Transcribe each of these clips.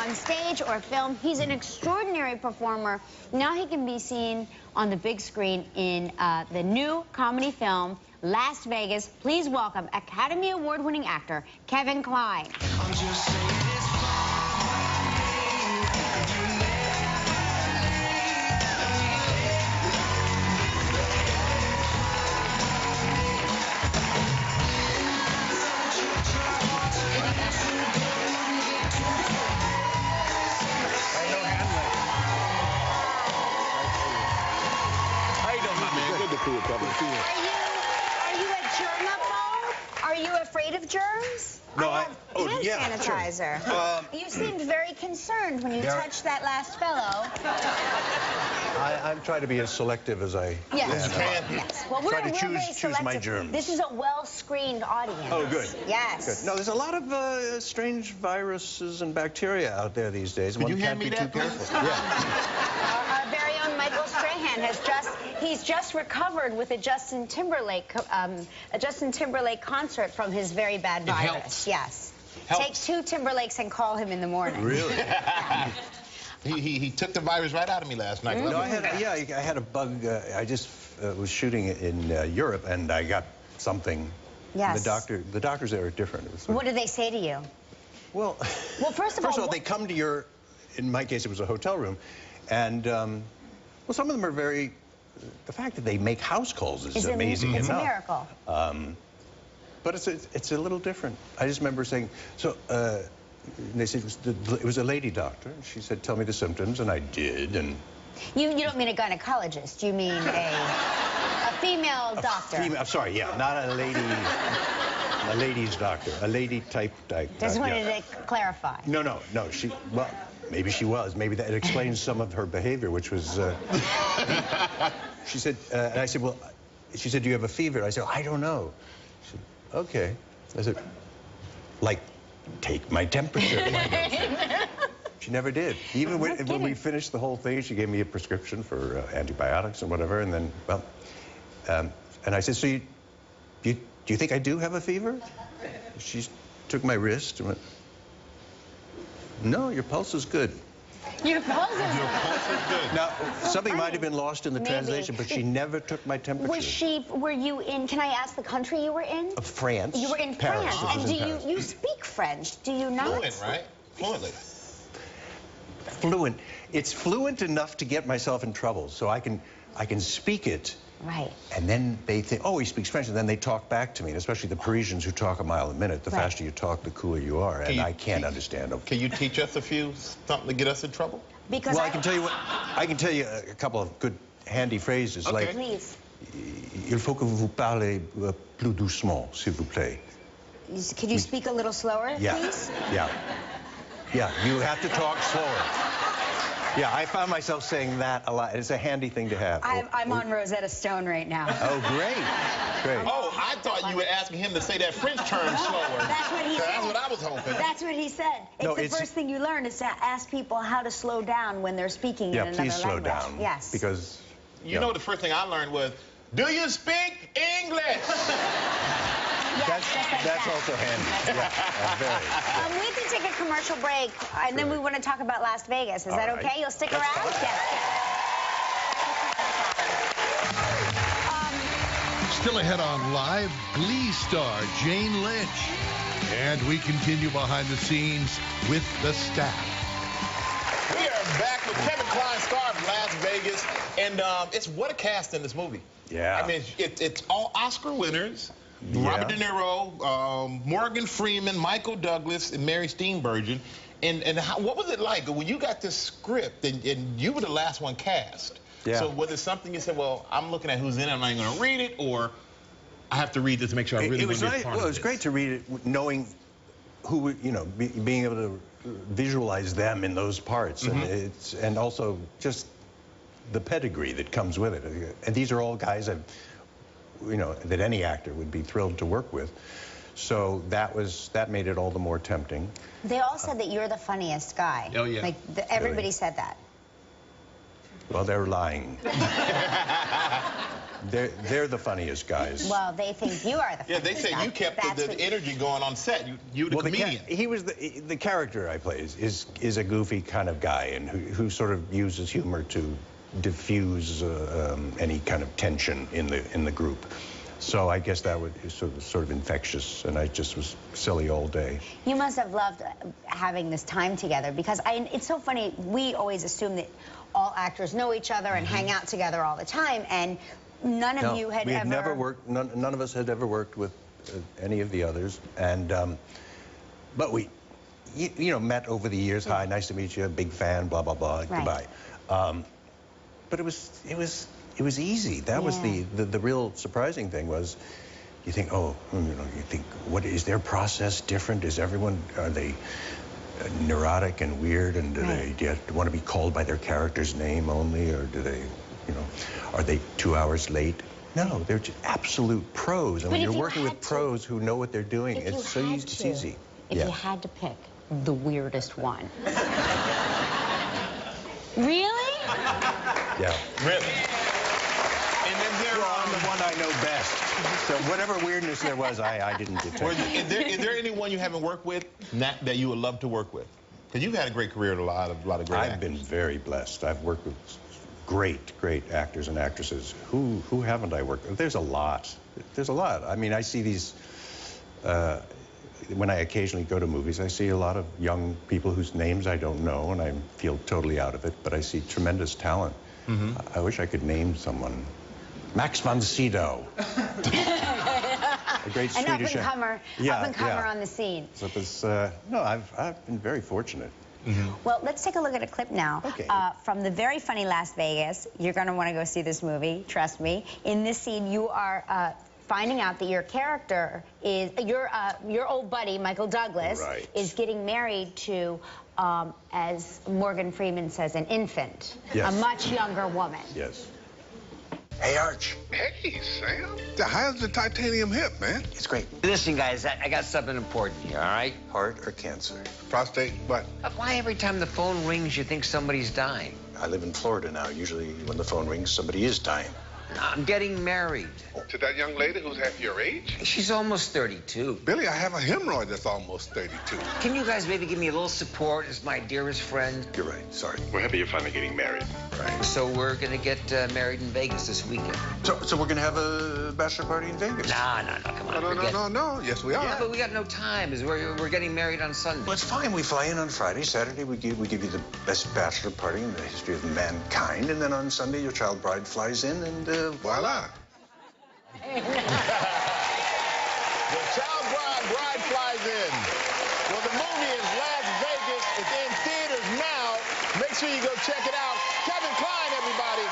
on stage or film. He's an extraordinary performer. Now he can be seen on the big screen in the new comedy film, Las Vegas. Please welcome Academy Award-winning actor Kevin Kline. I'm just saying this. Are you a germaphobe? Are you afraid of germs? No, hand sanitizer. Sure. You seemed very concerned when you touched that last fellow. I'm trying to be as selective as I can. Yes. Well, we're try to very choose my germs. This is a well-screened audience. Oh, good. Yes. Good. No, there's a lot of strange viruses and bacteria out there these days. Could you hand me that, too careful. Yeah. Our very own Michael Strahan he's just recovered with a Justin Timberlake concert from his very bad virus. Yes. Take 2 Timberlakes and call him in the morning. Really? Yeah. He took the virus right out of me last night. No, I had a bug. I just was shooting in Europe, and I got something. Yes. The doctors there are different. What did they say to you? Well, first of all, they come to your, in my case, it was a hotel room, and well, some of them are very. The fact that they make house calls is amazing enough. It's a miracle. But it's a little different. I just remember saying, so they said it was a lady doctor. She said, tell me the symptoms, and I did. And you don't mean a gynecologist. You mean a female doctor. I'm sorry, yeah, not a lady, a lady's doctor, a lady type. Just wanted to clarify. No. Well, maybe she was. Maybe that explains some of her behavior, which was. She said, and I said, well, she said, do you have a fever? I said, I don't know. She said, okay. I said, like, take my temperature. She never did. Even when we finished the whole thing, she gave me a prescription for antibiotics and whatever, and then, well, and I said, so do you think I do have a fever? She took my wrist and went, no, your pulse is good. Your pulse is good. Now, something might have been lost in the translation, but she never took my temperature. Were you in, can I ask the country you were in? France. You were in Paris. France. And you speak French, do you not? Fluent, right? Fluently. Fluent. It's fluent enough to get myself in trouble, so I can speak it. Right. And then they think, oh, he speaks French, and then they talk back to me, and especially the Parisians who talk a mile a minute. The faster you talk, the cooler you are, and I can't understand them. Can you teach us something to get us in trouble? Because well, I can tell you a couple of good, handy phrases. Okay. Like, please. Il faut que vous parlez plus doucement, s'il vous plaît. Could you speak a little slower, please? Yeah, you have to talk slower. Yeah, I found myself saying that a lot. It's a handy thing to have. I'm on Rosetta Stone right now. Oh, great. Oh, I thought you were asking him to say that French term slower. That's what he said. That's what I was hoping. That's what he said. It's the first thing you learn is to ask people how to slow down when they're speaking in another language. Yeah, please slow down. Yes. Because... You know, the first thing I learned was, do you speak English? That's also handy. Yeah, we can take a commercial break, and then we want to talk about Las Vegas. Is that okay? You'll stick around? Yes. Still ahead on Live, Glee star Jane Lynch. And we continue behind the scenes with the staff. We are back with Kevin Kline, star of Las Vegas. And what a cast in this movie. Yeah. I mean, it's all Oscar winners. Yeah. Robert De Niro, Morgan Freeman, Michael Douglas, and Mary Steenburgen. And what was it like when you got this script and you were the last one cast? Yeah. So was it something you said, well, I'm looking at who's in it, I'm not going to read it, or I have to read this to make sure I really want to be a part of this? Well, it was great to read it, knowing who, you know, being able to visualize them in those parts, and also just the pedigree that comes with it. And these are all guys that any actor would be thrilled to work with. So that made it all the more tempting. They all said that you're the funniest guy. Oh, yeah. Like, everybody said that. Well, they're lying. They're the funniest guys. Well, they think you are the funniest. Yeah, they say you kept the energy going on set. You the comedian. He was the character I play is a goofy kind of guy, and who sort of uses humor to diffuse any kind of tension in the group. So I guess that was sort of infectious, and I just was silly all day. You must have loved having this time together, because it's so funny. We always assume that all actors know each other and hang out together all the time, and none of you had we ever... had never worked, none of us had ever worked with any of the others, and but we, you know, met over the years. Hi, nice to meet you, big fan, blah, blah, blah, right. Goodbye. But it was easy. That was the real surprising thing was, you think, oh, you know, you think, what is their process different? Is everyone, are they neurotic and weird, and do they want to be called by their character's name only, or do they, you know, are they 2 hours late? No, they're just absolute pros, and when you're working with pros who know what they're doing, it's so easy. It's easy. If you had to pick the weirdest one. Really? Yeah. Really? And then I'm the one I know best. So whatever weirdness there was, I didn't detect. Is there anyone you haven't worked with that you would love to work with? Because you've had a great career at a lot of great actors. I've been very blessed. I've worked with great actors and actresses. Who haven't I worked with? There's a lot. There's a lot. I mean, I see these, when I occasionally go to movies, I see a lot of young people whose names I don't know, and I feel totally out of it, but I see tremendous talent. I wish I could name someone. Max von Sydow. A great Swedish up-and-comer on the scene. So it was, no, I've been very fortunate. Well, let's take a look at a clip now. Okay. From the very funny Las Vegas. You're going to want to go see this movie, trust me. In this scene, you are finding out that your character is, your old buddy, Michael Douglas, is getting married to, as Morgan Freeman says, an infant. Yes. A much younger woman. Yes. Hey, Arch. Hey, Sam. How's the titanium hip, man? It's great. Listen, guys, I got something important here, all right? Heart or cancer? Prostate, what? Why every time the phone rings, you think somebody's dying? I live in Florida now. Usually when the phone rings, somebody is dying. I'm getting married. To that young lady who's half your age? She's almost 32. Billy, I have a hemorrhoid that's almost 32. Can you guys maybe give me a little support as my dearest friend? You're right. Sorry. We're happy you're finally getting married. Right. So we're gonna get married in Vegas this weekend. So we're gonna have a bachelor party in Vegas? No, come on. No. Yes, we are. Yeah, but we got no time. We're getting married on Sunday. Well, it's fine. We fly in on Friday. Saturday, we give you the best bachelor party in the history of mankind. And then on Sunday, your child bride flies in, and voila. The child bride flies in. Well, the movie is Las Vegas. It's in theaters now. Make sure you go check it out. Kevin Kline, everybody.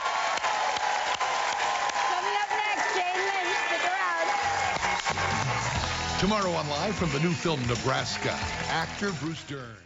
Coming up next, Jane Lynch. Stick around. Tomorrow on Live from the new film Nebraska, actor Bruce Dern.